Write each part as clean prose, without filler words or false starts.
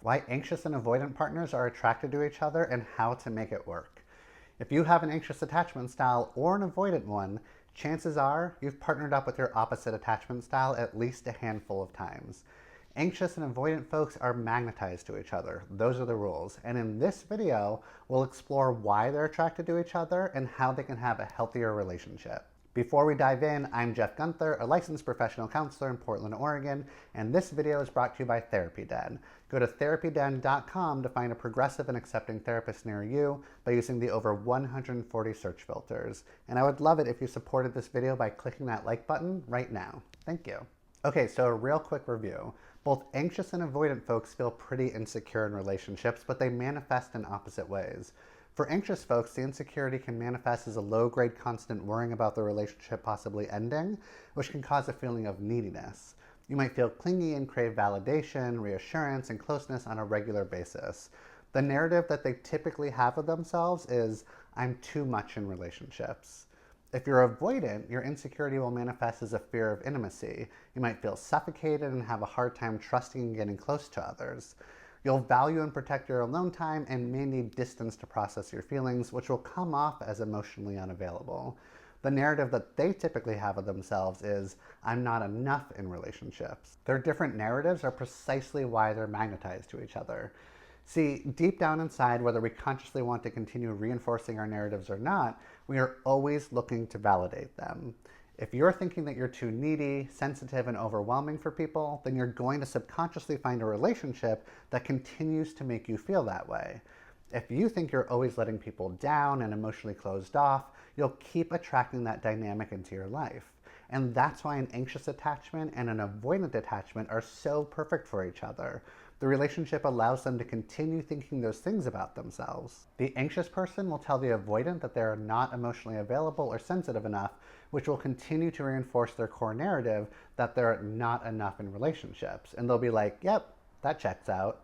why anxious and avoidant partners are attracted to each other, and how to make it work. If you have an anxious attachment style or an avoidant one, chances are you've partnered up with your opposite attachment style at least a handful of times. Anxious and avoidant folks are magnetized to each other. Those are the rules. And in this video, we'll explore why they're attracted to each other and how they can have a healthier relationship. Before we dive in, I'm Jeff Gunther, a licensed professional counselor in Portland, Oregon, and this video is brought to you by TherapyDen. Go to therapyden.com to find a progressive and accepting therapist near you by using the over 140 search filters. And I would love it if you supported this video by clicking that like button right now. Thank you. Okay, so a real quick review. Both anxious and avoidant folks feel pretty insecure in relationships, but they manifest in opposite ways. For anxious folks, the insecurity can manifest as a low-grade constant worrying about the relationship possibly ending, which can cause a feeling of neediness. You might feel clingy and crave validation, reassurance, and closeness on a regular basis. The narrative that they typically have of themselves is, I'm too much in relationships. If you're avoidant, your insecurity will manifest as a fear of intimacy. You might feel suffocated and have a hard time trusting and getting close to others. You'll value and protect your alone time and may need distance to process your feelings, which will come off as emotionally unavailable. The narrative that they typically have of themselves is, I'm not enough in relationships. Their different narratives are precisely why they're magnetized to each other. See, deep down inside, whether we consciously want to continue reinforcing our narratives or not, we are always looking to validate them. If you're thinking that you're too needy, sensitive, and overwhelming for people, then you're going to subconsciously find a relationship that continues to make you feel that way. If you think you're always letting people down and emotionally closed off, you'll keep attracting that dynamic into your life. And that's why an anxious attachment and an avoidant attachment are so perfect for each other. The relationship allows them to continue thinking those things about themselves. The anxious person will tell the avoidant that they are not emotionally available or sensitive enough, which will continue to reinforce their core narrative that they're not enough in relationships. And they'll be like, yep, that checks out.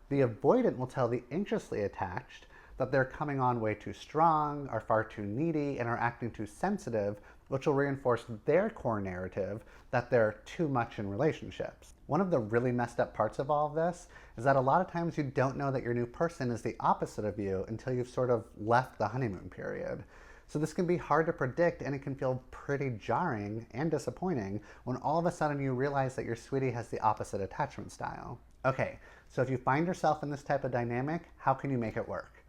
The avoidant will tell the anxiously attached that they're coming on way too strong, are far too needy, and are acting too sensitive, which will reinforce their core narrative that they're too much in relationships. One of the really messed up parts of all of this is that a lot of times you don't know that your new person is the opposite of you until you've sort of left the honeymoon period. So this can be hard to predict, and it can feel pretty jarring and disappointing when all of a sudden you realize that your sweetie has the opposite attachment style. Okay, so if you find yourself in this type of dynamic, how can you make it work?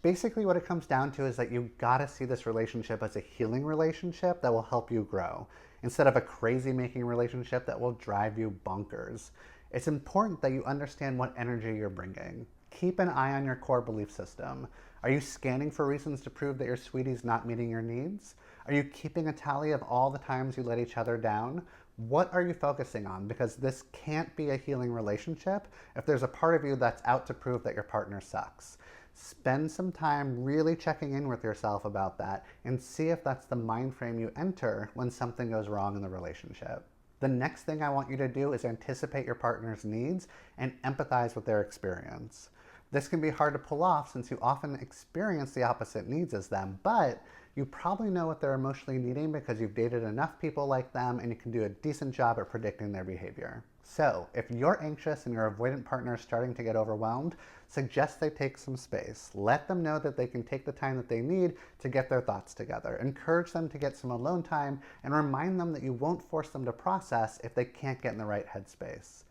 Basically what it comes down to is that you've got to see this relationship as a healing relationship that will help you grow, instead of a crazy-making relationship that will drive you bonkers. It's important that you understand what energy you're bringing. Keep an eye on your core belief system. Are you scanning for reasons to prove that your sweetie's not meeting your needs? Are you keeping a tally of all the times you let each other down? What are you focusing on? Because this can't be a healing relationship if there's a part of you that's out to prove that your partner sucks. Spend some time really checking in with yourself about that and see if that's the mind frame you enter when something goes wrong in the relationship. The next thing I want you to do is anticipate your partner's needs and empathize with their experience. This can be hard to pull off since you often experience the opposite needs as them, but you probably know what they're emotionally needing because you've dated enough people like them and you can do a decent job at predicting their behavior. So, if you're anxious and your avoidant partner is starting to get overwhelmed, suggest they take some space. Let them know that they can take the time that they need to get their thoughts together. Encourage them to get some alone time and remind them that you won't force them to process if they can't get in the right headspace.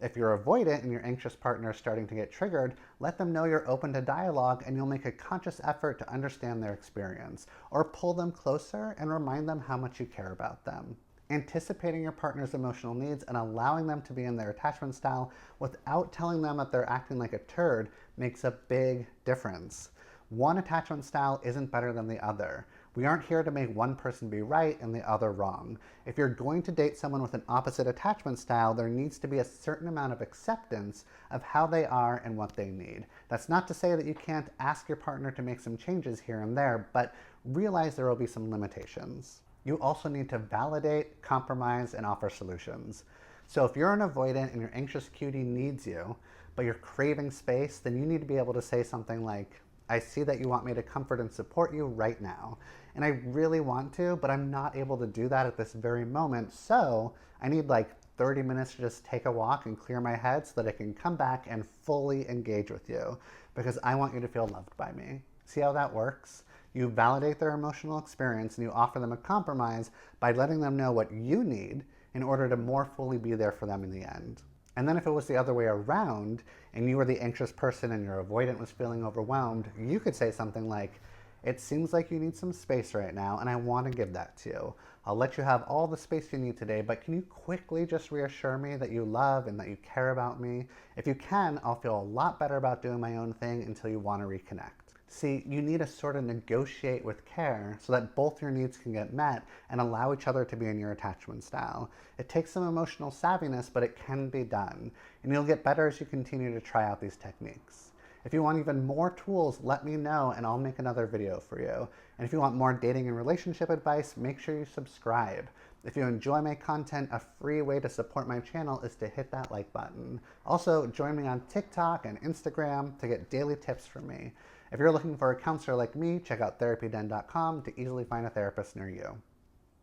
If you're avoidant and your anxious partner is starting to get triggered, let them know you're open to dialogue and you'll make a conscious effort to understand their experience, or pull them closer and remind them how much you care about them. Anticipating your partner's emotional needs and allowing them to be in their attachment style without telling them that they're acting like a turd makes a big difference. One attachment style isn't better than the other. We aren't here to make one person be right and the other wrong. If you're going to date someone with an opposite attachment style, there needs to be a certain amount of acceptance of how they are and what they need. That's not to say that you can't ask your partner to make some changes here and there, but realize there will be some limitations. You also need to validate, compromise, and offer solutions. So if you're an avoidant and your anxious cutie needs you, but you're craving space, then you need to be able to say something like, I see that you want me to comfort and support you right now. And I really want to, but I'm not able to do that at this very moment. So I need like 30 minutes to just take a walk and clear my head so that I can come back and fully engage with you because I want you to feel loved by me. See how that works? You validate their emotional experience and you offer them a compromise by letting them know what you need in order to more fully be there for them in the end. And then if it was the other way around and you were the anxious person and your avoidant was feeling overwhelmed, you could say something like, it seems like you need some space right now, and I want to give that to you. I'll let you have all the space you need today, but can you quickly just reassure me that you love and that you care about me? If you can, I'll feel a lot better about doing my own thing until you want to reconnect. See, you need to sort of negotiate with care so that both your needs can get met and allow each other to be in your attachment style. It takes some emotional savviness, but it can be done, and you'll get better as you continue to try out these techniques. If you want even more tools, let me know and I'll make another video for you. And if you want more dating and relationship advice, make sure you subscribe. If you enjoy my content, a free way to support my channel is to hit that like button. Also, join me on TikTok and Instagram to get daily tips from me. If you're looking for a counselor like me, check out therapyden.com to easily find a therapist near you.